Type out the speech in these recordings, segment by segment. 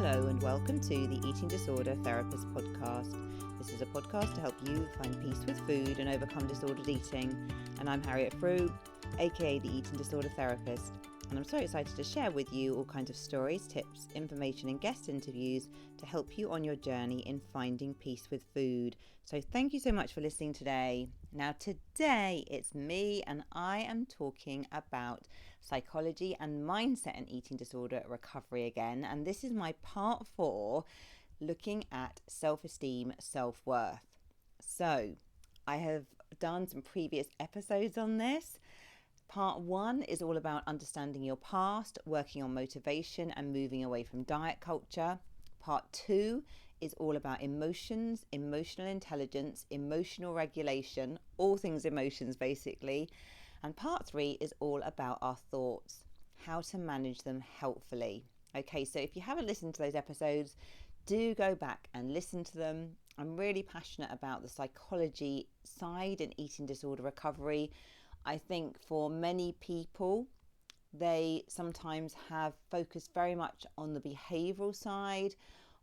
Hello and welcome to the Eating Disorder Therapist podcast. This is a podcast to help you find peace with food and overcome disordered eating. And I'm Harriet Frew, aka the Eating Disorder Therapist. And I'm so excited to share with you all kinds of stories, tips, information and guest interviews to help you on your journey in finding peace with food. So thank you so much for listening today. Now today it's me and I am talking about psychology and mindset and eating disorder recovery again. And this is my part 4, looking at self-esteem, self-worth. So I have done some previous episodes on this. Part 1 is all about understanding your past, working on motivation and moving away from diet culture. Part 2 is all about emotions, emotional intelligence, emotional regulation, all things emotions basically. And part 3 is all about our thoughts, how to manage them helpfully. Okay, so if you haven't listened to those episodes, do go back and listen to them. I'm really passionate about the psychology side in eating disorder recovery. I think for many people, they sometimes have focused very much on the behavioural side,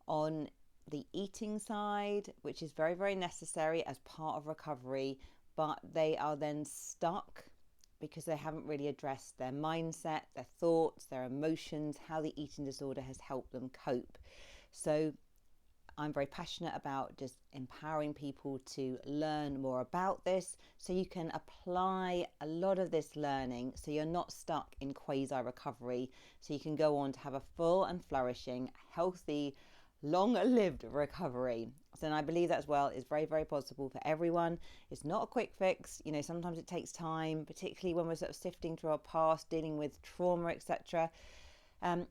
on the eating side, which is very, very necessary as part of recovery, but they are then stuck because they haven't really addressed their mindset, their thoughts, their emotions, how the eating disorder has helped them cope. So I'm very passionate about just empowering people to learn more about this so you can apply a lot of this learning so you're not stuck in quasi-recovery, so you can go on to have a full and flourishing, healthy, long-lived recovery. So and I believe that as well is very, very possible for everyone. It's not a quick fix. You know, sometimes it takes time, particularly when we're sort of sifting through our past, dealing with trauma, etc.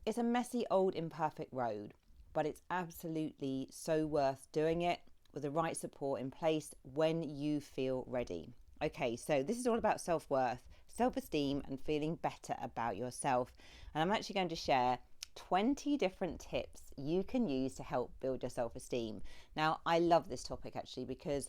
It's a messy, old, imperfect road. But it's absolutely so worth doing it with the right support in place when you feel ready. Okay, so this is all about self-worth, self-esteem and feeling better about yourself. And I'm actually going to share 20 different tips you can use to help build your self-esteem. Now, I love this topic actually because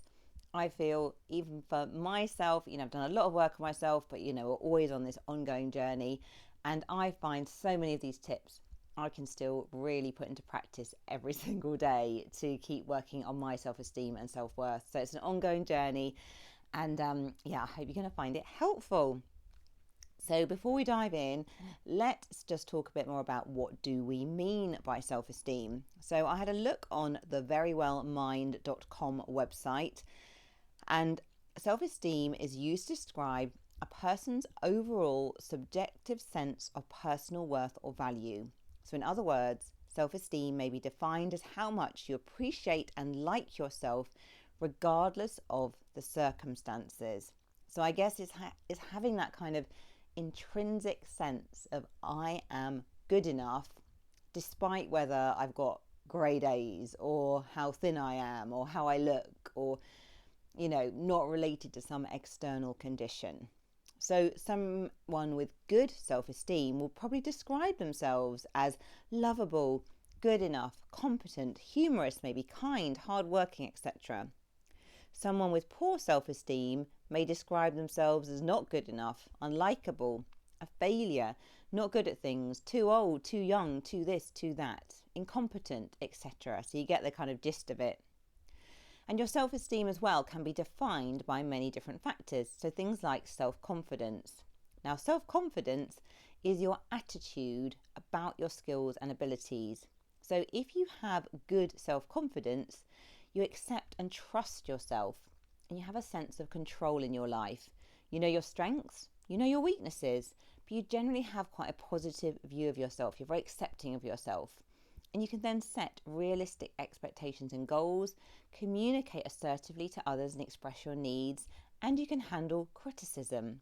I feel even for myself, I've done a lot of work on myself, but we're always on this ongoing journey. And I find so many of these tips I can still really put into practice every single day to keep working on my self-esteem and self-worth. So it's an ongoing journey and I hope you're going to find it helpful. So before we dive in, let's just talk a bit more about what do we mean by self-esteem. So I had a look on the verywellmind.com website, and self-esteem is used to describe a person's overall subjective sense of personal worth or value. So in other words, self-esteem may be defined as how much you appreciate and like yourself regardless of the circumstances. So I guess it's having that kind of intrinsic sense of I am good enough despite whether I've got grade A's or how thin I am or how I look or, not related to some external condition. So someone with good self-esteem will probably describe themselves as lovable, good enough, competent, humorous, maybe kind, hardworking, etc. Someone with poor self-esteem may describe themselves as not good enough, unlikable, a failure, not good at things, too old, too young, too this, too that, incompetent, etc. So you get the kind of gist of it. And your self-esteem as well can be defined by many different factors. So things like self-confidence. Now, self-confidence is your attitude about your skills and abilities. So if you have good self-confidence, you accept and trust yourself and you have a sense of control in your life. You know your strengths, you know your weaknesses, but you generally have quite a positive view of yourself. You're very accepting of yourself. And you can then set realistic expectations and goals, communicate assertively to others and express your needs, and you can handle criticism.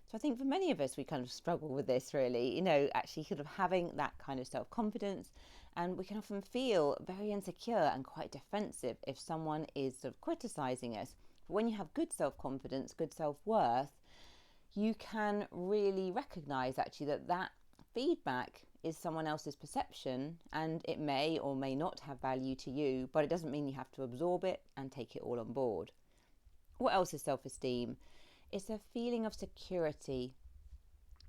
So I think for many of us, we kind of struggle with this really, actually sort of having that kind of self-confidence, and we can often feel very insecure and quite defensive if someone is sort of criticizing us. But when you have good self-confidence, good self-worth, you can really recognize actually that feedback is someone else's perception and it may or may not have value to you, but it doesn't mean you have to absorb it and take it all on board. What else is self-esteem? It's a feeling of security.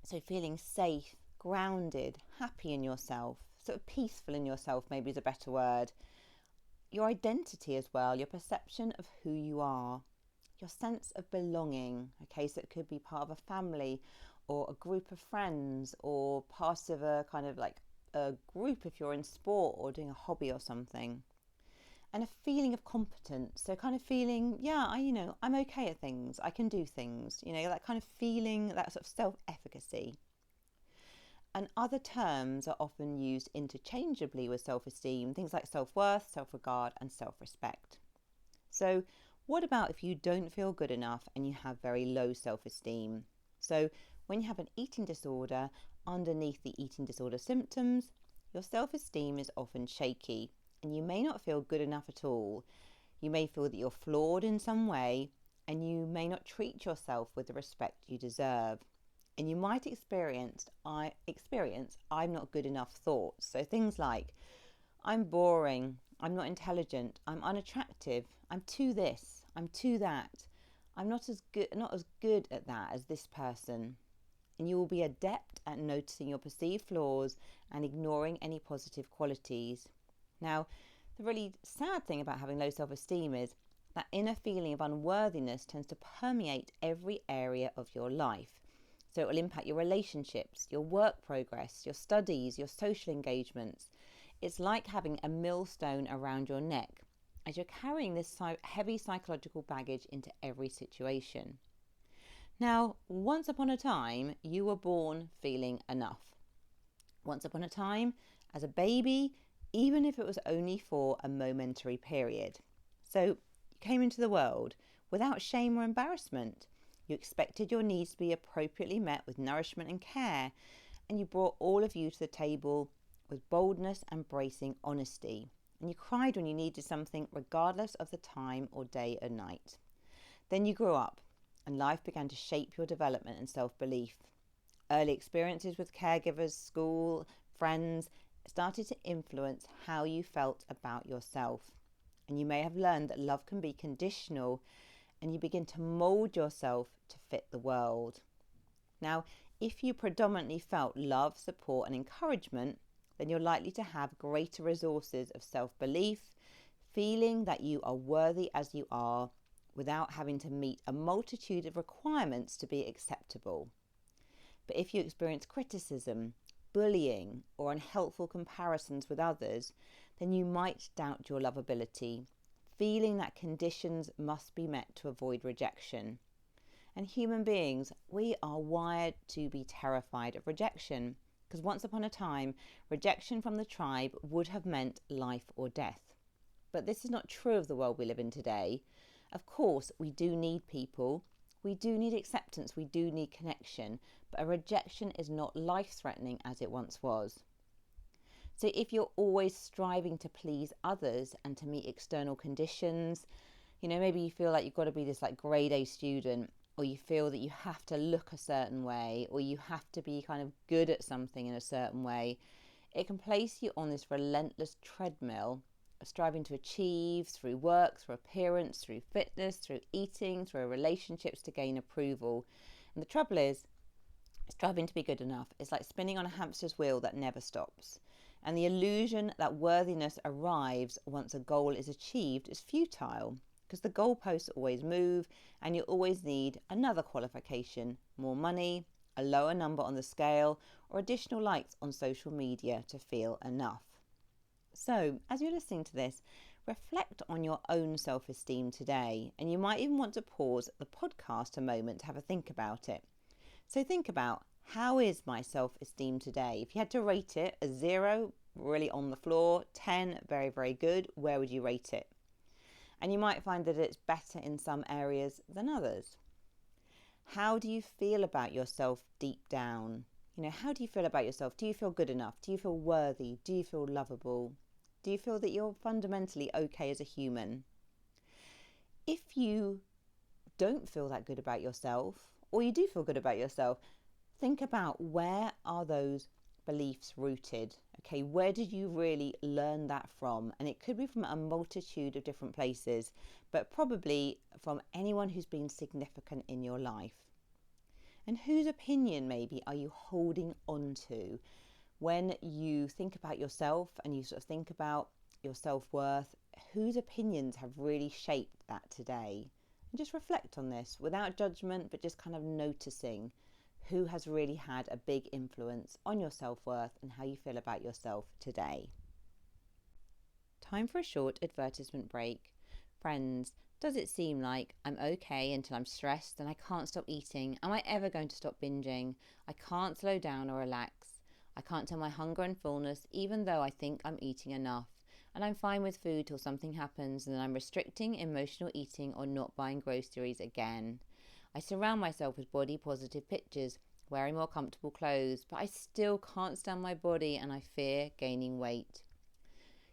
So feeling safe, grounded, happy in yourself, sort of peaceful in yourself, maybe is a better word. Your identity as well, your perception of who you are, your sense of belonging. Okay, so it could be part of a family or a group of friends or part of a kind of like a group if you're in sport or doing a hobby or something. And a feeling of competence, so kind of feeling, I'm okay at things, I can do things, that kind of feeling, that sort of self-efficacy. And other terms are often used interchangeably with self-esteem, things like self-worth, self-regard, and self-respect. So what about if you don't feel good enough and you have very low self-esteem? So when you have an eating disorder, underneath the eating disorder symptoms, your self-esteem is often shaky and you may not feel good enough at all. You may feel that you're flawed in some way and you may not treat yourself with the respect you deserve. And you might experience I'm not good enough thoughts. So things like, I'm boring, I'm not intelligent, I'm unattractive, I'm too this, I'm too that, I'm not as good at that as this person. And you will be adept at noticing your perceived flaws and ignoring any positive qualities. Now, the really sad thing about having low self-esteem is that inner feeling of unworthiness tends to permeate every area of your life. So it will impact your relationships, your work progress, your studies, your social engagements. It's like having a millstone around your neck as you're carrying this heavy psychological baggage into every situation. Now, once upon a time, you were born feeling enough. Once upon a time, as a baby, even if it was only for a momentary period. So you came into the world without shame or embarrassment. You expected your needs to be appropriately met with nourishment and care, and you brought all of you to the table with boldness and bracing honesty. And you cried when you needed something, regardless of the time or day or night. Then you grew up, and life began to shape your development and self-belief. Early experiences with caregivers, school, friends started to influence how you felt about yourself. And you may have learned that love can be conditional, and you begin to mould yourself to fit the world. Now, if you predominantly felt love, support and encouragement, then you're likely to have greater resources of self-belief, feeling that you are worthy as you are without having to meet a multitude of requirements to be acceptable. But if you experience criticism, bullying or unhelpful comparisons with others, then you might doubt your lovability, feeling that conditions must be met to avoid rejection. And human beings, we are wired to be terrified of rejection, because once upon a time, rejection from the tribe would have meant life or death. But this is not true of the world we live in today. Of course, we do need people, we do need acceptance, we do need connection, but a rejection is not life-threatening as it once was. So if you're always striving to please others and to meet external conditions, maybe you feel like you've got to be this like grade A student, or you feel that you have to look a certain way, or you have to be kind of good at something in a certain way, it can place you on this relentless treadmill of striving to achieve through work, through appearance, through fitness, through eating, through relationships to gain approval. And the trouble is, striving to be good enough is like spinning on a hamster's wheel that never stops. And the illusion that worthiness arrives once a goal is achieved is futile, because the goalposts always move and you always need another qualification, more money, a lower number on the scale, or additional likes on social media to feel enough. So, as you're listening to this, reflect on your own self-esteem today, and you might even want to pause the podcast a moment to have a think about it. So think about, how is my self-esteem today? If you had to rate it, a 0, really on the floor, 10, very, very good, where would you rate it? And you might find that it's better in some areas than others. How do you feel about yourself deep down? How do you feel about yourself? Do you feel good enough? Do you feel worthy? Do you feel lovable? Do you feel that you're fundamentally okay as a human? If you don't feel that good about yourself, or you do feel good about yourself, think about, where are those beliefs rooted? Okay, where did you really learn that from? And it could be from a multitude of different places, but probably from anyone who's been significant in your life. And whose opinion maybe are you holding on to? when you think about yourself and you sort of think about your self-worth, whose opinions have really shaped that today? And just reflect on this without judgment, but just kind of noticing who has really had a big influence on your self-worth and how you feel about yourself today. Time for a short advertisement break. Friends, does it seem like I'm okay until I'm stressed and I can't stop eating? Am I ever going to stop binging? I can't slow down or relax. I can't tell my hunger and fullness even though I think I'm eating enough. And I'm fine with food till something happens and then I'm restricting emotional eating or not buying groceries again. I surround myself with body positive pictures, wearing more comfortable clothes, but I still can't stand my body and I fear gaining weight.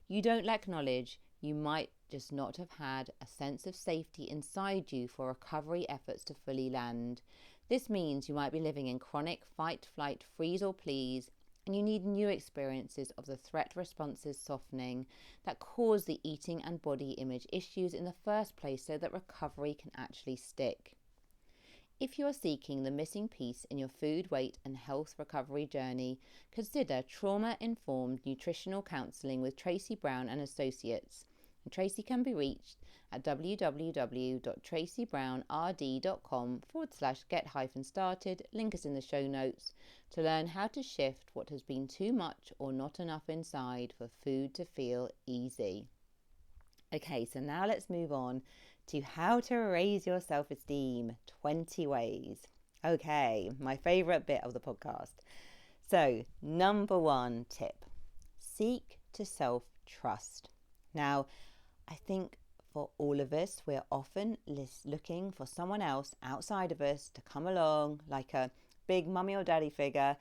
You don't lack knowledge. You might just not have had a sense of safety inside you for recovery efforts to fully land. This means you might be living in chronic fight, flight, freeze or please, and you need new experiences of the threat responses softening that cause the eating and body image issues in the first place so that recovery can actually stick. If you are seeking the missing piece in your food, weight and health recovery journey, consider trauma-informed nutritional counselling with Tracy Brown and Associates. And Tracy can be reached at www.tracybrownrd.com/get-started, link is in the show notes, to learn how to shift what has been too much or not enough inside for food to feel easy. Okay, so now let's move on to how to raise your self-esteem, 20 ways. Okay, my favourite bit of the podcast. So, number 1 tip, seek to self-trust. Now, I think for all of us, we're often looking for someone else outside of us to come along, like a big mummy or daddy figure,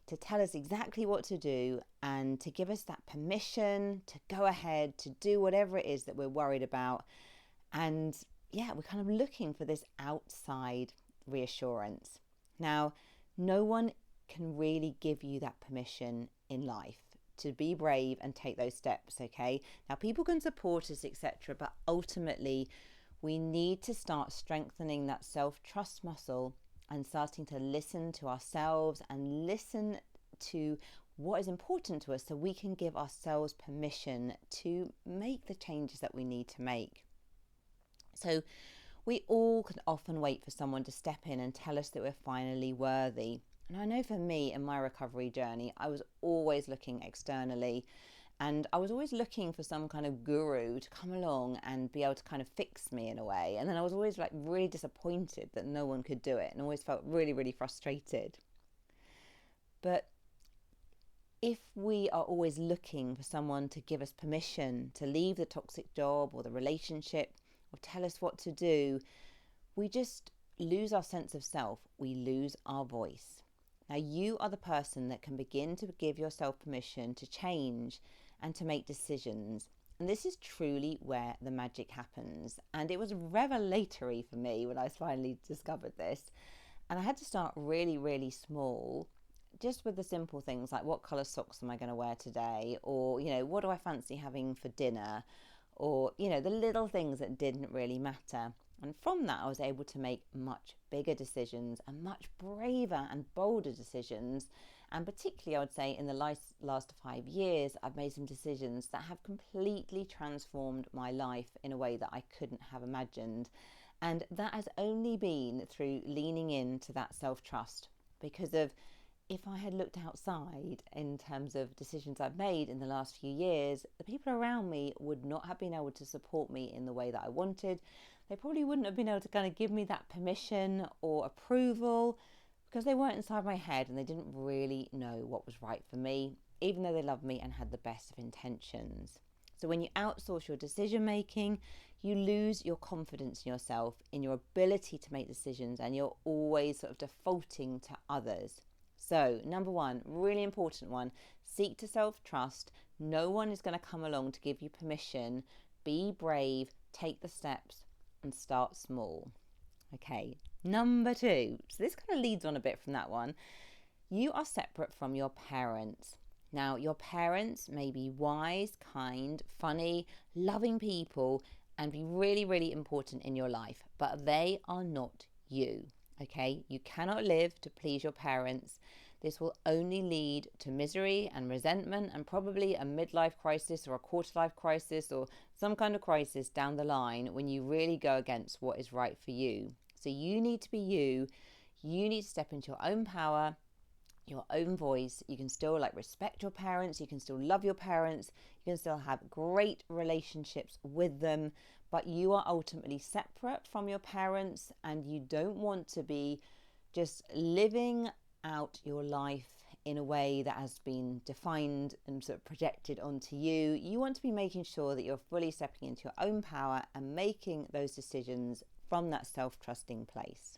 to tell us exactly what to do and to give us that permission to go ahead, to do whatever it is that we're worried about. And yeah, we're kind of looking for this outside reassurance. Now, no one can really give you that permission in life to be brave and take those steps, okay? Now, people can support us, etc., but ultimately, we need to start strengthening that self-trust muscle and starting to listen to ourselves and listen to what is important to us so we can give ourselves permission to make the changes that we need to make. So we all can often wait for someone to step in and tell us that we're finally worthy. And I know for me in my recovery journey, I was always looking externally and I was always looking for some kind of guru to come along and be able to kind of fix me in a way. And then I was always like really disappointed that no one could do it and always felt really, really frustrated. But if we are always looking for someone to give us permission to leave the toxic job or the relationship or tell us what to do, we just lose our sense of self. We lose our voice. Now, you are the person that can begin to give yourself permission to change and to make decisions. And this is truly where the magic happens. And it was revelatory for me when I finally discovered this. And I had to start really, really small, just with the simple things like what colour socks am I going to wear today? Or, what do I fancy having for dinner? Or, the little things that didn't really matter. And from that, I was able to make much bigger decisions and much braver and bolder decisions. And particularly, I would say in the last 5 years, I've made some decisions that have completely transformed my life in a way that I couldn't have imagined. And that has only been through leaning into that self-trust, because of if I had looked outside in terms of decisions I've made in the last few years, the people around me would not have been able to support me in the way that I wanted. They probably wouldn't have been able to kind of give me that permission or approval because they weren't inside my head and they didn't really know what was right for me, even though they loved me and had the best of intentions. So when you outsource your decision making, you lose your confidence in yourself, in your ability to make decisions, and you're always sort of defaulting to others. So, number 1, really important one, seek to self-trust. No one is going to come along to give you permission. Be brave, take the steps and start small. Okay, number 2. So this kind of leads on a bit from that one. You are separate from your parents. Now, your parents may be wise, kind, funny, loving people and be really, really important in your life, but they are not you. Okay, you cannot live to please your parents. This will only lead to misery and resentment and probably a midlife crisis or a quarter life crisis or some kind of crisis down the line when you really go against what is right for you. So you need to be you. You need to step into your own power, your own voice. You can still respect your parents. You can still love your parents. You can still have great relationships with them, but you are ultimately separate from your parents, and you don't want to be just living out your life in a way that has been defined and sort of projected onto you. You want to be making sure that you're fully stepping into your own power and making those decisions from that self-trusting place.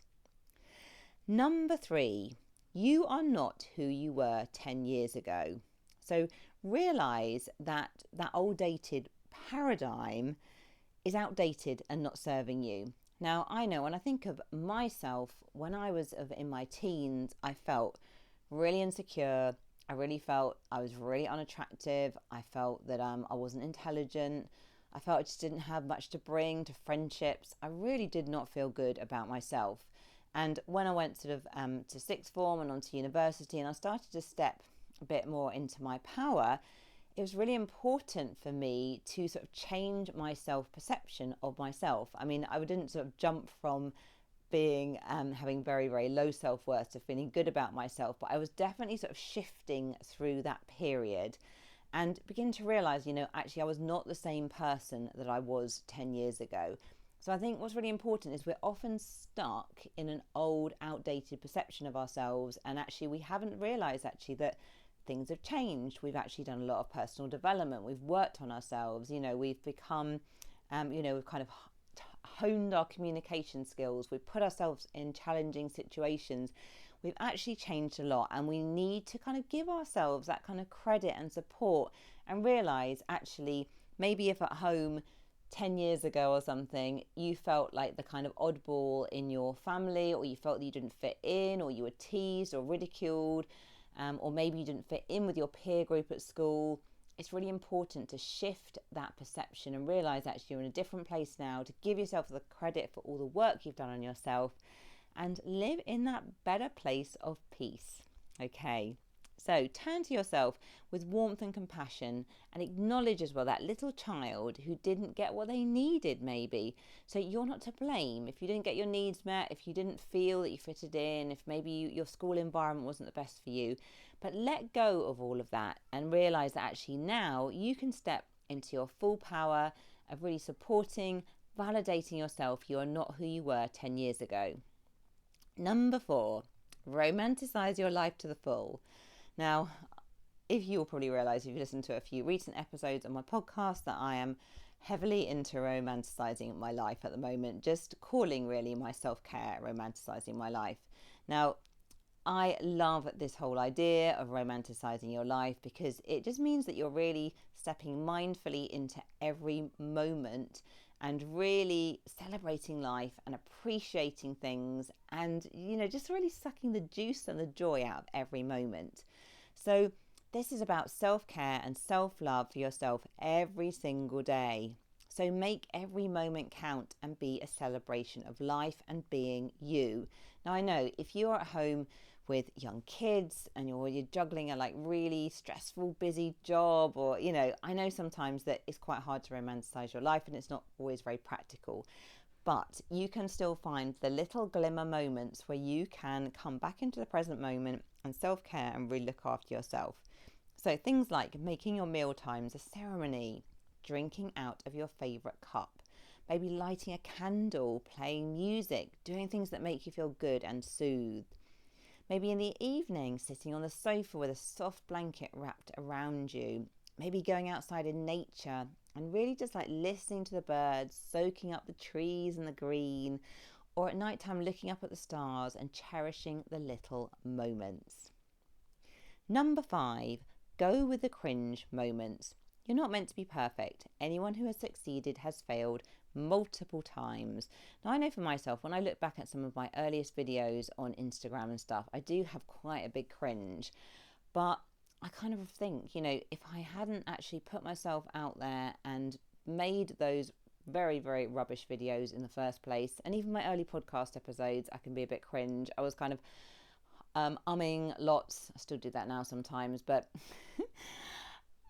Number 3, you are not who you were 10 years ago. So realize that old dated paradigm is outdated and not serving you. Now, I know when I think of myself, when I was in my teens, I felt really insecure. I really felt I was really unattractive. I felt that I wasn't intelligent. I felt I just didn't have much to bring to friendships. I really did not feel good about myself. And when I went to sixth form and onto university, and I started to step a bit more into my power, it was really important for me to sort of change my self-perception of myself. I mean, I didn't sort of jump from being having very, very low self-worth to feeling good about myself, but I was definitely sort of shifting through that period and begin to realize, actually I was not the same person that I was 10 years ago. So I think what's really important is we're often stuck in an old, outdated perception of ourselves, and actually we haven't realized that things have changed. We've actually done a lot of personal development. We've worked on ourselves. We've become, we've kind of honed our communication skills. We've put ourselves in challenging situations. We've actually changed a lot, and we need to kind of give ourselves that kind of credit and support and realize actually maybe if at home 10 years ago or something, you felt like the kind of oddball in your family, or you felt that you didn't fit in, or you were teased or ridiculed, or maybe you didn't fit in with your peer group at school. It's really important to shift that perception and realize actually you're in a different place now, to give yourself the credit for all the work you've done on yourself and live in that better place of peace. Okay, so turn to yourself with warmth and compassion and acknowledge as well that little child who didn't get what they needed maybe. So you're not to blame if you didn't get your needs met, if you didn't feel that you fitted in, if maybe your school environment wasn't the best for you. But let go of all of that and realize that actually now you can step into your full power of really supporting, validating yourself. You are not who you were 10 years ago. Number 4, romanticize your life to the full. Now, if you'll probably realize if you've listened to a few recent episodes on my podcast that I am heavily into romanticizing my life at the moment, just calling really my self-care romanticizing my life. Now, I love this whole idea of romanticizing your life because it just means that you're really stepping mindfully into every moment and really celebrating life and appreciating things and, just really sucking the juice and the joy out of every moment. So this is about self-care and self-love for yourself every single day. So make every moment count and be a celebration of life and being you. Now, I know if you're at home with young kids and you're juggling a really stressful, busy job, or, I know sometimes that it's quite hard to romanticize your life and it's not always very practical. But you can still find the little glimmer moments where you can come back into the present moment and self-care and really look after yourself. So things like making your meal times a ceremony, drinking out of your favorite cup, maybe lighting a candle, playing music, doing things that make you feel good and soothed. Maybe in the evening, sitting on the sofa with a soft blanket wrapped around you. Maybe going outside in nature and really just listening to the birds, soaking up the trees and the green, or at nighttime looking up at the stars and cherishing the little moments. Number 5, go with the cringe moments. You're not meant to be perfect. Anyone who has succeeded has failed multiple times. Now, I know for myself, when I look back at some of my earliest videos on Instagram and stuff, I do have quite a big cringe. But I kind of think, if I hadn't actually put myself out there and made those very, very rubbish videos in the first place, and even my early podcast episodes, I can be a bit cringe. I was kind of Umming lots. I still do that now sometimes, but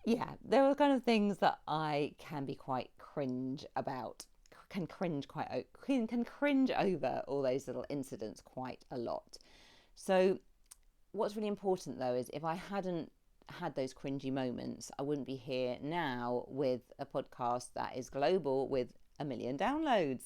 yeah, there are kind of things that I can be quite cringe about. Can cringe over all those little incidents quite a lot. So what's really important though is if I hadn't had those cringy moments, I wouldn't be here now with a podcast that is global with 1 million downloads.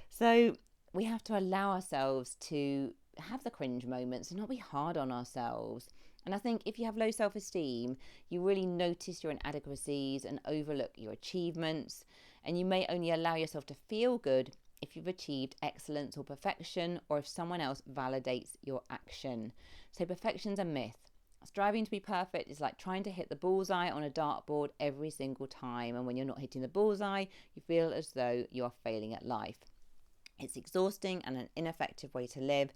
So we have to allow ourselves to have the cringe moments and not be hard on ourselves. And I think if you have low self-esteem, you really notice your inadequacies and overlook your achievements. And you may only allow yourself to feel good if you've achieved excellence or perfection, or if someone else validates your action. So perfection's a myth. Striving to be perfect is like trying to hit the bullseye on a dartboard every single time. And when you're not hitting the bullseye, you feel as though you are failing at life. It's exhausting and an ineffective way to live,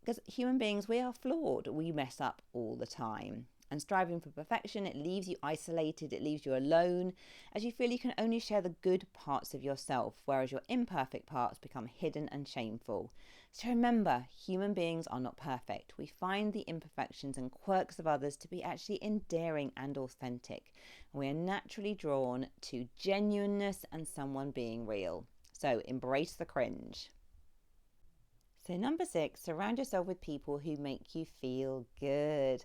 because human beings, we are flawed. We mess up all the time. And striving for perfection, it leaves you isolated, it leaves you alone, as you feel you can only share the good parts of yourself, whereas your imperfect parts become hidden and shameful. So remember, human beings are not perfect. We find the imperfections and quirks of others to be actually endearing and authentic. And we are naturally drawn to genuineness and someone being real. So embrace the cringe. So number 6, surround yourself with people who make you feel good.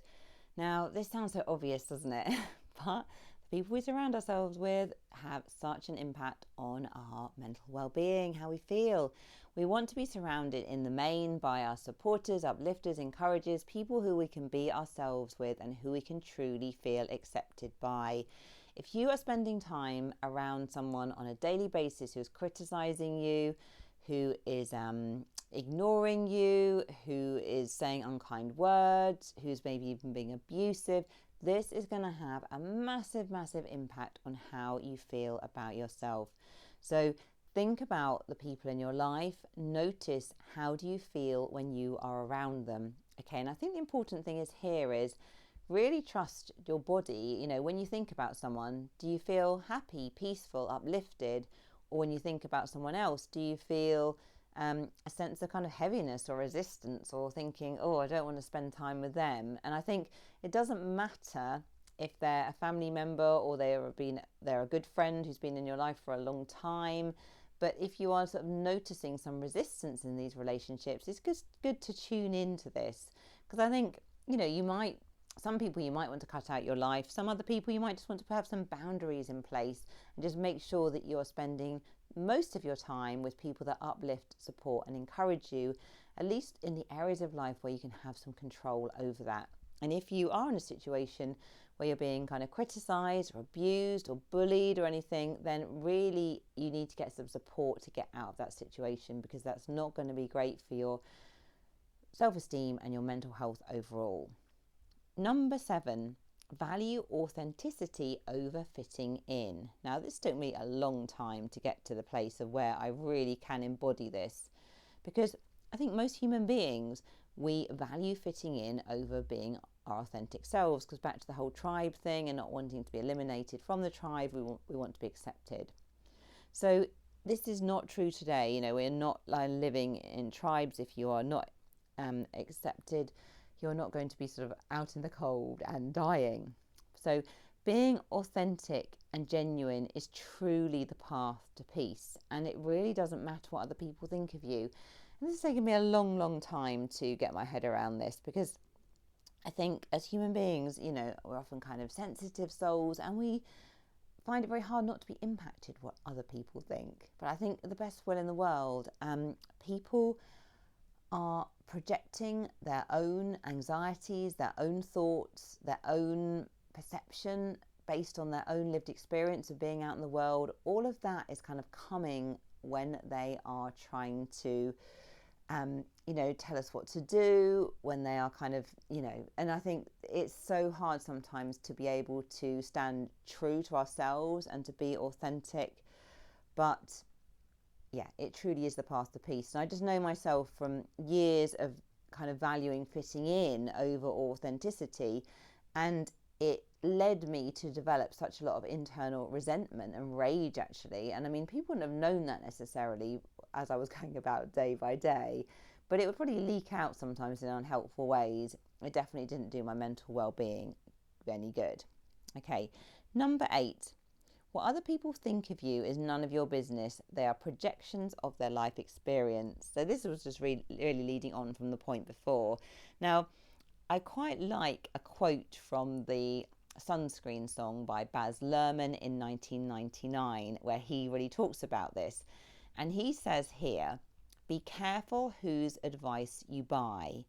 Now, this sounds so obvious, doesn't it? But the people we surround ourselves with have such an impact on our mental well-being, how we feel. We want to be surrounded in the main by our supporters, uplifters, encouragers, people who we can be ourselves with and who we can truly feel accepted by. If you are spending time around someone on a daily basis who's criticizing you, who is ignoring you, who is saying unkind words, who's maybe even being abusive, this is going to have a massive, massive impact on how you feel about yourself. So think about the people in your life. Notice, how do you feel when you are around them? Okay, and I think the important thing is really trust your body. You know, when you think about someone, do you feel happy, peaceful, uplifted? Or when you think about someone else, do you feel a sense of kind of heaviness or resistance, or thinking, oh, I don't want to spend time with them? And I think it doesn't matter if they're a family member or they're a good friend who's been in your life for a long time. But if you are sort of noticing some resistance in these relationships, it's good to tune into this. Because I think, you know, some people you might want to cut out your life. Some other people you might just want to have some boundaries in place and just make sure that you're spending most of your time with people that uplift, support and encourage you, at least in the areas of life where you can have some control over that. And if you are in a situation where you're being kind of criticized or abused or bullied or anything, then really you need to get some support to get out of that situation, because that's not going to be great for your self-esteem and your mental health overall. Number 7, value authenticity over fitting in. Now, this took me a long time to get to the place of where I really can embody this, because I think most human beings, we value fitting in over being our authentic selves, because back to the whole tribe thing and not wanting to be eliminated from the tribe, we want to be accepted. So this is not true today. You know, we're not living in tribes. If you are not accepted, you're not going to be sort of out in the cold and dying. So being authentic and genuine is truly the path to peace. And it really doesn't matter what other people think of you. And this has taken me a long, long time to get my head around this, because I think as human beings, you know, we're often kind of sensitive souls, and we find it very hard not to be impacted what other people think. But I think the best will in the world, people are projecting their own anxieties, their own thoughts, their own perception based on their own lived experience of being out in the world. All of that is kind of coming when they are trying to, tell us what to do, when they are kind of, and I think it's so hard sometimes to be able to stand true to ourselves and to be authentic. But yeah, it truly is the path to peace. And I just know myself from years of kind of valuing fitting in over authenticity, and it led me to develop such a lot of internal resentment and rage, actually. And I mean, people wouldn't have known that necessarily as I was going about day by day, but it would probably leak out sometimes in unhelpful ways. It definitely didn't do my mental well-being any good. Okay, number 8. What other people think of you is none of your business. They are projections of their life experience. So this was just really leading on from the point before. Now, I quite like a quote from the Sunscreen song by Baz Luhrmann in 1999, where he really talks about this. And he says here, be careful whose advice you buy,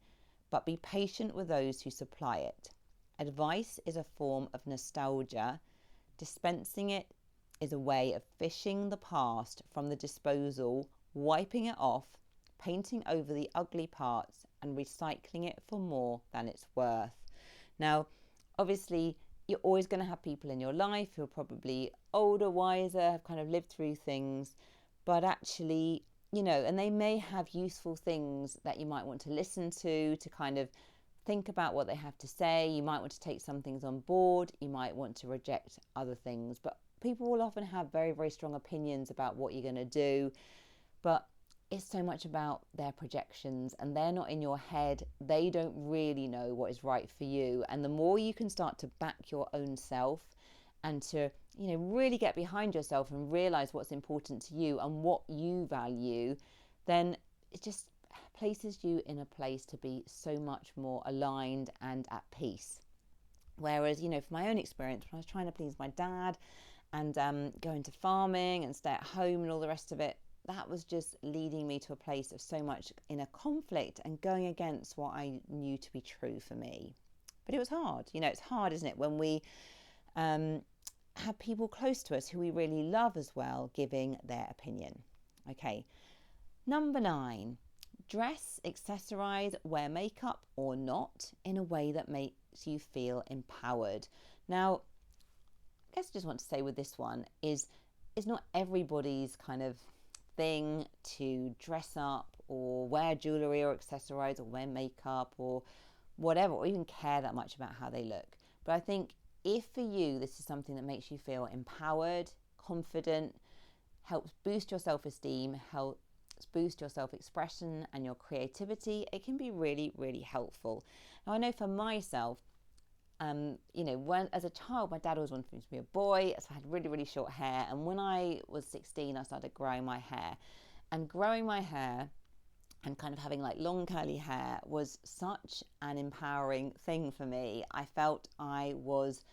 but be patient with those who supply it. Advice is a form of nostalgia. Dispensing it is a way of fishing the past from the disposal, wiping it off, painting over the ugly parts, and recycling it for more than it's worth. Now, obviously, you're always going to have people in your life who are probably older, wiser, have kind of lived through things, but actually, and they may have useful things that you might want to listen to kind of think about what they have to say. You might want to take some things on board. You might want to reject other things. But people will often have very, very strong opinions about what you're going to do. But it's so much about their projections, and they're not in your head. They don't really know what is right for you. And the more you can start to back your own self and to, really get behind yourself and realize what's important to you and what you value, then it just places you in a place to be so much more aligned and at peace. Whereas, from my own experience, when I was trying to please my dad and go into farming and stay at home and all the rest of it, that was just leading me to a place of so much inner conflict and going against what I knew to be true for me. But it was hard. It's hard, isn't it, when we have people close to us who we really love as well giving their opinion. Okay, number 9. Dress, accessorize, wear makeup or not in a way that makes you feel empowered. Now, I guess I just want to say with this one is it's not everybody's kind of thing to dress up or wear jewellery or accessorize or wear makeup or whatever, or even care that much about how they look. But I think if for you this is something that makes you feel empowered, confident, helps boost your self-esteem, helps boost your self-expression and your creativity, it can be really, really helpful. Now, I know for myself, when as a child, my dad always wanted me to be a boy, so I had really, really short hair. And when I was 16, I started growing my hair. And growing my hair and kind of having like long curly hair was such an empowering thing for me. I felt I was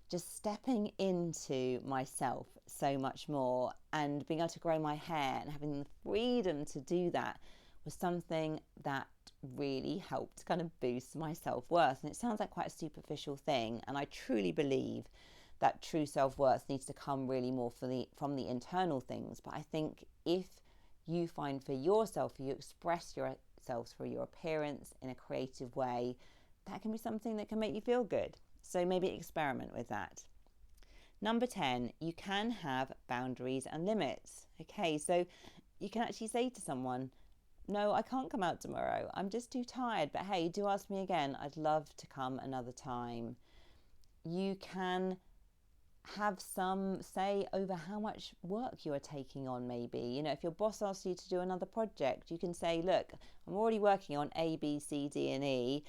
just stepping into myself so much more, and being able to grow my hair and having the freedom to do that was something that really helped kind of boost my self-worth. And it sounds like quite a superficial thing, and I truly believe that true self-worth needs to come really more from the internal things. But I think if you find for yourself, you express yourself through your appearance in a creative way, that can be something that can make you feel good. So maybe experiment with that. Number 10, you can have boundaries and limits. Okay, so you can actually say to someone, no, I can't come out tomorrow. I'm just too tired. But hey, do ask me again. I'd love to come another time. You can have some say over how much work you are taking on, maybe. If your boss asks you to do another project, you can say, look, I'm already working on A, B, C, D, and E.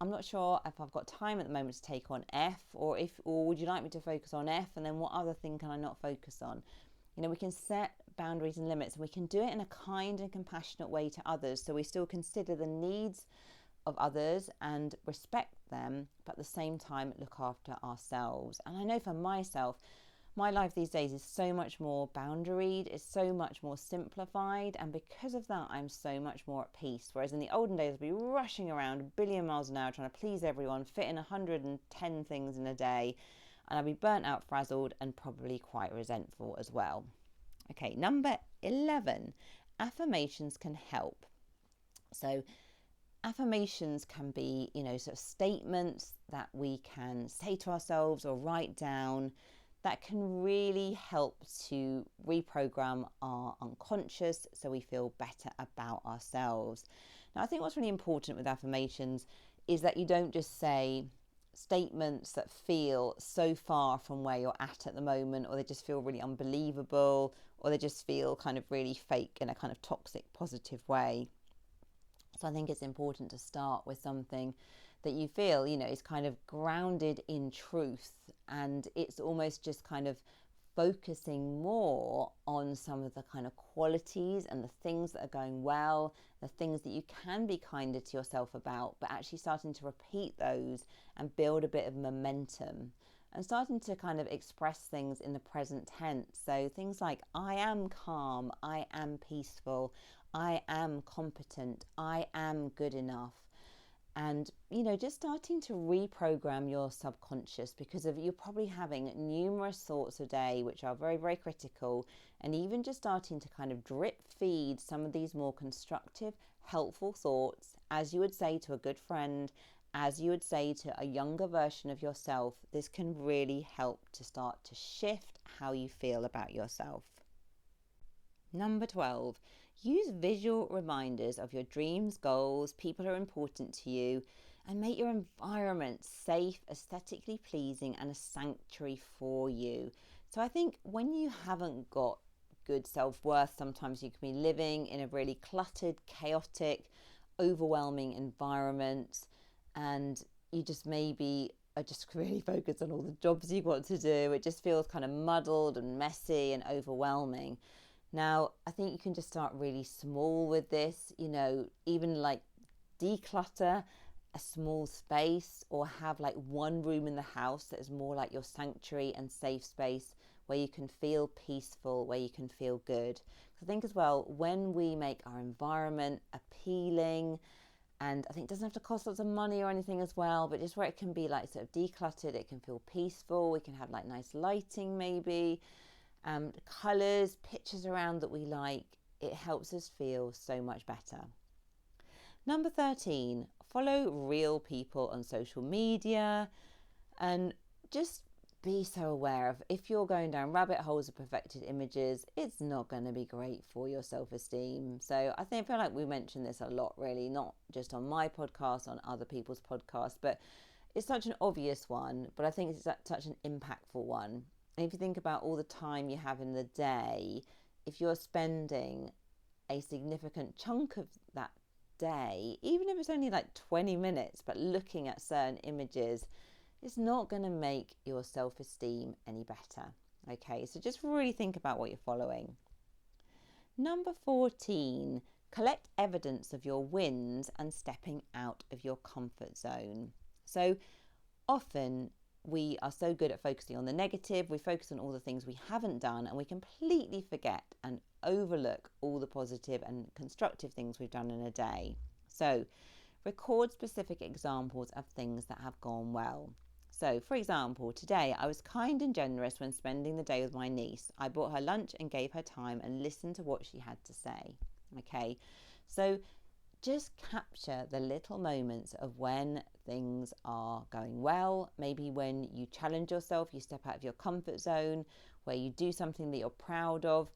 I'm not sure if I've got time at the moment to take on F, or would you like me to focus on F, and then what other thing can I not focus on? We can set boundaries and limits, and we can do it in a kind and compassionate way to others, so we still consider the needs of others and respect them, but at the same time look after ourselves. And I know for myself, my life these days is so much more boundaried, it's so much more simplified, and because of that I'm so much more at peace. Whereas in the olden days I'd be rushing around a billion miles an hour trying to please everyone, fit in 110 things in a day, and I'd be burnt out, frazzled, and probably quite resentful as well. Okay, number 11, affirmations can help. So affirmations can be, sort of statements that we can say to ourselves or write down that can really help to reprogram our unconscious so we feel better about ourselves. Now, I think what's really important with affirmations is that you don't just say statements that feel so far from where you're at the moment, or they just feel really unbelievable, or they just feel kind of really fake in a kind of toxic positive way. So I think it's important to start with something that you feel, is kind of grounded in truth, and it's almost just kind of focusing more on some of the kind of qualities and the things that are going well, the things that you can be kinder to yourself about, but actually starting to repeat those and build a bit of momentum and starting to kind of express things in the present tense. So things like, I am calm, I am peaceful, I am competent, I am good enough. And, just starting to reprogram your subconscious, because you're probably having numerous thoughts a day which are very, very critical, and even just starting to kind of drip feed some of these more constructive, helpful thoughts, as you would say to a good friend, as you would say to a younger version of yourself. This can really help to start to shift how you feel about yourself. Number 12, use visual reminders of your dreams, goals, people who are important to you, and make your environment safe, aesthetically pleasing, and a sanctuary for you. So I think when you haven't got good self-worth, sometimes you can be living in a really cluttered, chaotic, overwhelming environment, and you just maybe are just really focused on all the jobs you want to do. It just feels kind of muddled and messy and overwhelming. Now, I think you can just start really small with this, even like declutter a small space, or have like one room in the house that is more like your sanctuary and safe space where you can feel peaceful, where you can feel good. I think as well, when we make our environment appealing, and I think it doesn't have to cost lots of money or anything as well, but just where it can be like sort of decluttered, it can feel peaceful. We can have like nice lighting maybe. Colours, pictures around that we like. It helps us feel so much better. Number 13, follow real people on social media, and just be so aware of, if you're going down rabbit holes of perfected images, it's not going to be great for your self-esteem. So I feel like we mention this a lot, really, not just on my podcast, on other people's podcasts, but it's such an obvious one, but I think it's such an impactful one. And if you think about all the time you have in the day, if you're spending a significant chunk of that day, even if it's only like 20 minutes, but looking at certain images, it's not going to make your self-esteem any better. Okay, so just really think about what you're following. Number 14, collect evidence of your wins and stepping out of your comfort zone. So often we are so good at focusing on the negative, we focus on all the things we haven't done, and we completely forget and overlook all the positive and constructive things we've done in a day. So record specific examples of things that have gone well. So, for example, today I was kind and generous when spending the day with my niece. I bought her lunch and gave her time and listened to what she had to say. Okay, so just capture the little moments of when things are going well. Maybe when you challenge yourself, you step out of your comfort zone, where you do something that you're proud of.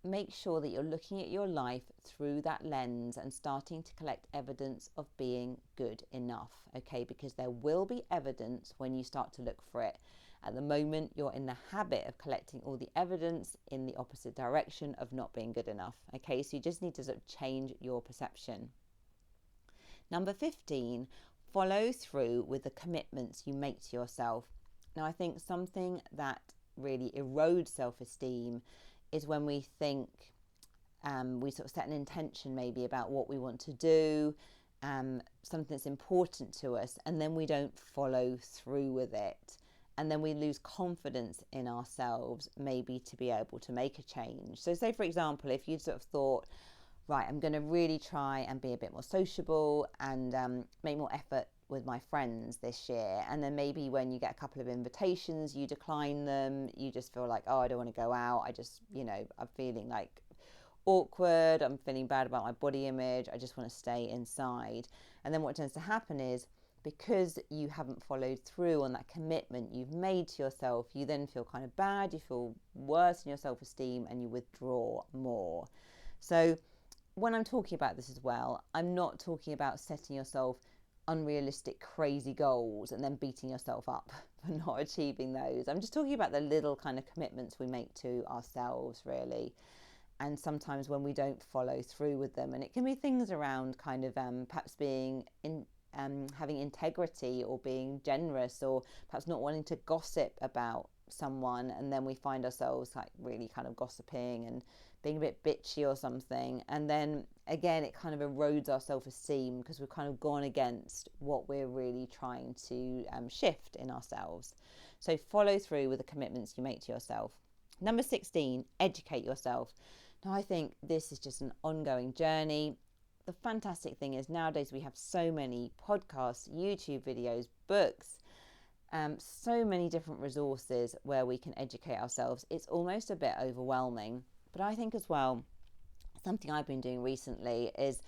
Make sure that you're looking at your life through that lens and starting to collect evidence of being good enough, okay? Because there will be evidence when you start to look for it. At the moment, you're in the habit of collecting all the evidence in the opposite direction of not being good enough, okay? So you just need to sort of change your perception. Number 15, follow through with the commitments you make to yourself. Now, I think something that really erodes self-esteem is when we think we sort of set an intention maybe about what we want to do, something that's important to us, and then we don't follow through with it. And then we lose confidence in ourselves, maybe to be able to make a change. So say, for example, if you sort of thought, right, I'm going to really try and be a bit more sociable and make more effort with my friends this year. And then maybe when you get a couple of invitations, you decline them. You just feel like, oh, I don't want to go out. I just, I'm feeling like awkward. I'm feeling bad about my body image. I just want to stay inside. And then what tends to happen is, because you haven't followed through on that commitment you've made to yourself, you then feel kind of bad, you feel worse in your self-esteem, and you withdraw more. So when I'm talking about this as well, I'm not talking about setting yourself unrealistic, crazy goals and then beating yourself up for not achieving those. I'm just talking about the little kind of commitments we make to ourselves, really. and sometimes when we don't follow through with them. And it can be things around kind of perhaps being having integrity, or being generous, or perhaps not wanting to gossip about someone, and then we find ourselves like really kind of gossiping and being a bit bitchy or something, and then again it kind of erodes our self-esteem because we've kind of gone against what we're really trying to shift in ourselves. So follow through with the commitments you make to yourself. Number 16, educate yourself. Now I think this is just an ongoing journey. The fantastic thing is nowadays we have so many podcasts, YouTube videos, books, so many different resources where we can educate ourselves. It's almost a bit overwhelming. But I think as well, something I've been doing recently is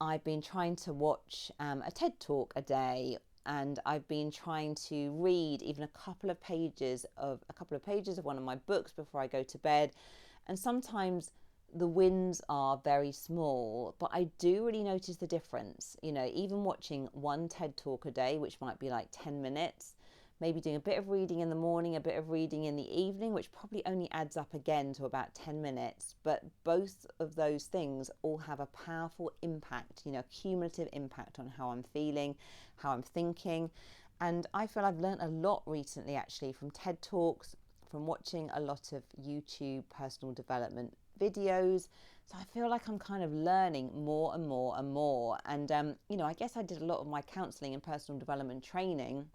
I've been trying to watch a TED Talk a day, and I've been trying to read even a couple of pages of one of my books before I go to bed. And sometimes the wins are very small, but I do really notice the difference. Even watching one TED Talk a day, which might be like 10 minutes, maybe doing a bit of reading in the morning, a bit of reading in the evening, which probably only adds up again to about 10 minutes. But both of those things all have a powerful impact, cumulative impact on how I'm feeling, how I'm thinking. And I feel I've learned a lot recently actually from TED Talks, from watching a lot of YouTube personal development videos. So I feel like I'm kind of learning more and more and more. And, I guess I did a lot of my counselling and personal development training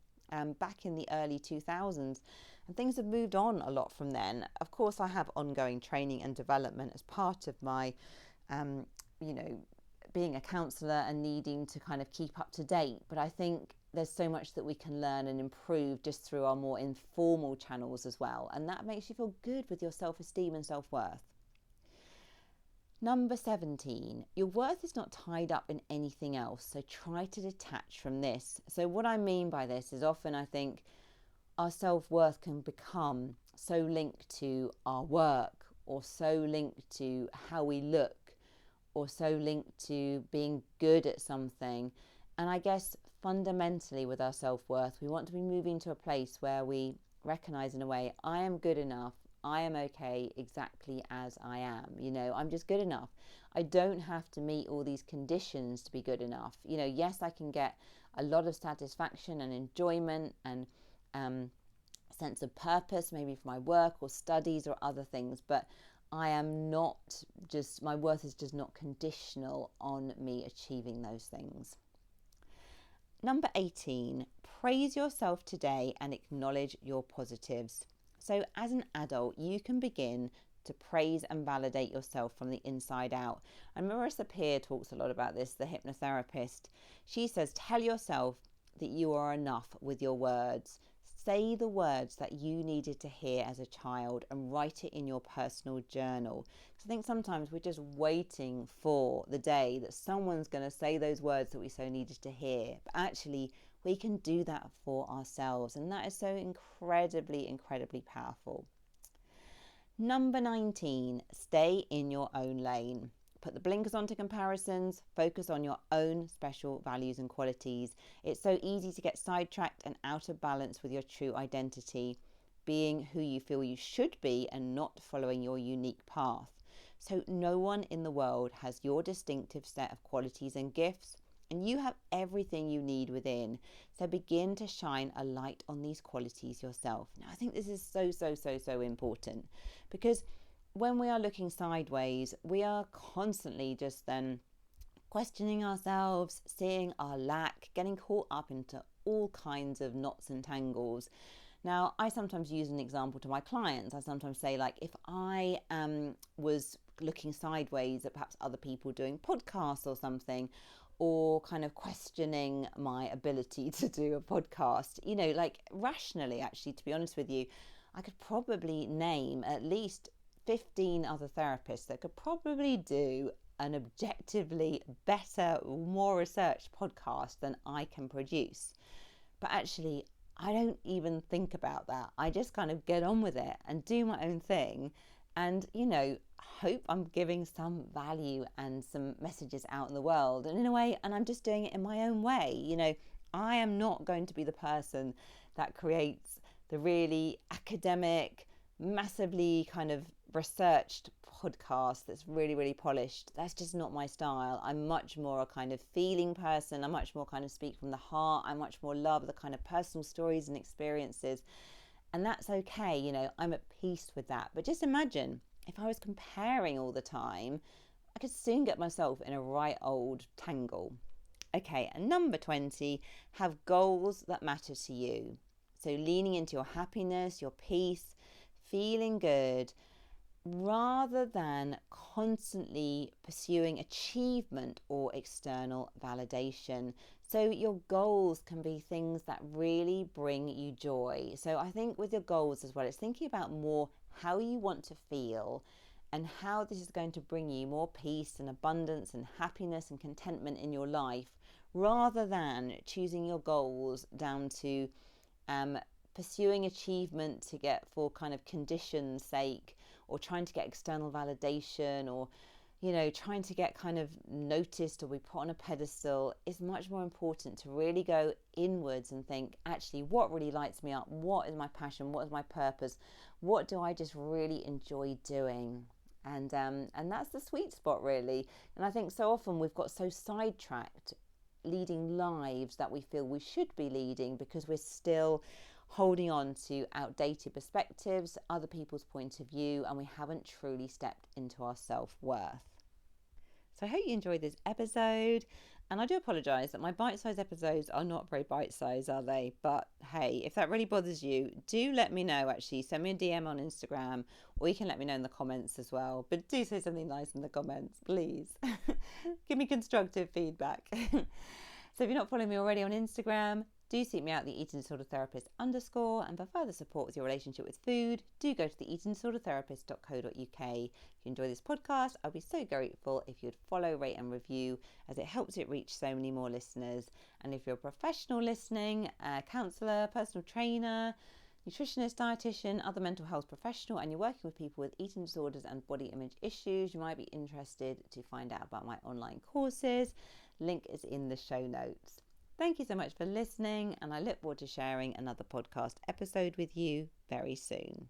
back in the early 2000s, and things have moved on a lot from then. Of course, I have ongoing training and development as part of my, being a counsellor and needing to kind of keep up to date. But I think there's so much that we can learn and improve just through our more informal channels as well. And that makes you feel good with your self-esteem and self-worth. Number 17, your worth is not tied up in anything else, so try to detach from this. So what I mean by this is often I think our self-worth can become so linked to our work, or so linked to how we look, or so linked to being good at something. And I guess fundamentally with our self-worth, we want to be moving to a place where we recognize in a way, I am good enough. I am okay exactly as I am. I'm just good enough. I don't have to meet all these conditions to be good enough. Yes, I can get a lot of satisfaction and enjoyment and sense of purpose, maybe for my work or studies or other things, but I am not my worth is just not conditional on me achieving those things. Number 18, praise yourself today and acknowledge your positives. So as an adult, you can begin to praise and validate yourself from the inside out. And Marissa Peer talks a lot about this, the hypnotherapist. She says, tell yourself that you are enough with your words. Say the words that you needed to hear as a child and write it in your personal journal. Because I think sometimes we're just waiting for the day that someone's going to say those words that we so needed to hear. But actually, we can do that for ourselves. And that is so incredibly, incredibly powerful. Number 19, stay in your own lane. Put the blinkers on to comparisons, focus on your own special values and qualities. It's so easy to get sidetracked and out of balance with your true identity, being who you feel you should be and not following your unique path. So no one in the world has your distinctive set of qualities and gifts, and you have everything you need within. So begin to shine a light on these qualities yourself. Now, I think this is so important, because when we are looking sideways, we are constantly just then questioning ourselves, seeing our lack, getting caught up into all kinds of knots and tangles. Now, I sometimes use an example to my clients. I sometimes say, like, if I was looking sideways at perhaps other people doing podcasts or something, or kind of questioning my ability to do a podcast, like rationally, actually, to be honest with you, I could probably name at least 15 other therapists that could probably do an objectively better, more researched podcast than I can produce. But actually, I don't even think about that. I just kind of get on with it and do my own thing, and hope I'm giving some value and some messages out in the world, and in a way, and I'm just doing it in my own way. I am not going to be the person that creates the really academic, massively kind of researched podcast that's really, really polished. That's just not my style. I'm much more a kind of feeling person. I'm much more kind of speak from the heart. I much more love the kind of personal stories and experiences. And that's okay, you know, I'm at peace with that. But just imagine if I was comparing all the time, I could soon get myself in a right old tangle. Okay, and number 20, have goals that matter to you. So leaning into your happiness, your peace, feeling good, rather than constantly pursuing achievement or external validation. So your goals can be things that really bring you joy. So I think with your goals as well, it's thinking about more how you want to feel and how this is going to bring you more peace and abundance and happiness and contentment in your life, rather than choosing your goals down to pursuing achievement to get for kind of condition's sake, or trying to get external validation, or you know, trying to get kind of noticed or be put on a pedestal. Is much more important to really go inwards and think, actually, what really lights me up? What is my passion? What is my purpose? What do I just really enjoy doing? And that's the sweet spot, really. And I think so often we've got so sidetracked leading lives that we feel we should be leading because we're still holding on to outdated perspectives, other people's point of view, and we haven't truly stepped into our self-worth. So I hope you enjoyed this episode, and I do apologise that my bite-sized episodes are not very bite-sized, are they? But hey, if that really bothers you, do let me know. Actually, send me a DM on Instagram, or you can let me know in the comments as well. But do say something nice in the comments, please. Give me constructive feedback. So if you're not following me already on Instagram, do seek me out, the Eating Disorder Therapist _. And for further support with your relationship with food, do go to the eatingdisordertherapist.co.uk. If you enjoy this podcast, I'll be so grateful if you'd follow, rate and review, as it helps it reach so many more listeners. And if you're a professional listening, a counsellor, personal trainer, nutritionist, dietitian, other mental health professional, and you're working with people with eating disorders and body image issues, you might be interested to find out about my online courses. Link is in the show notes. Thank you so much for listening, and I look forward to sharing another podcast episode with you very soon.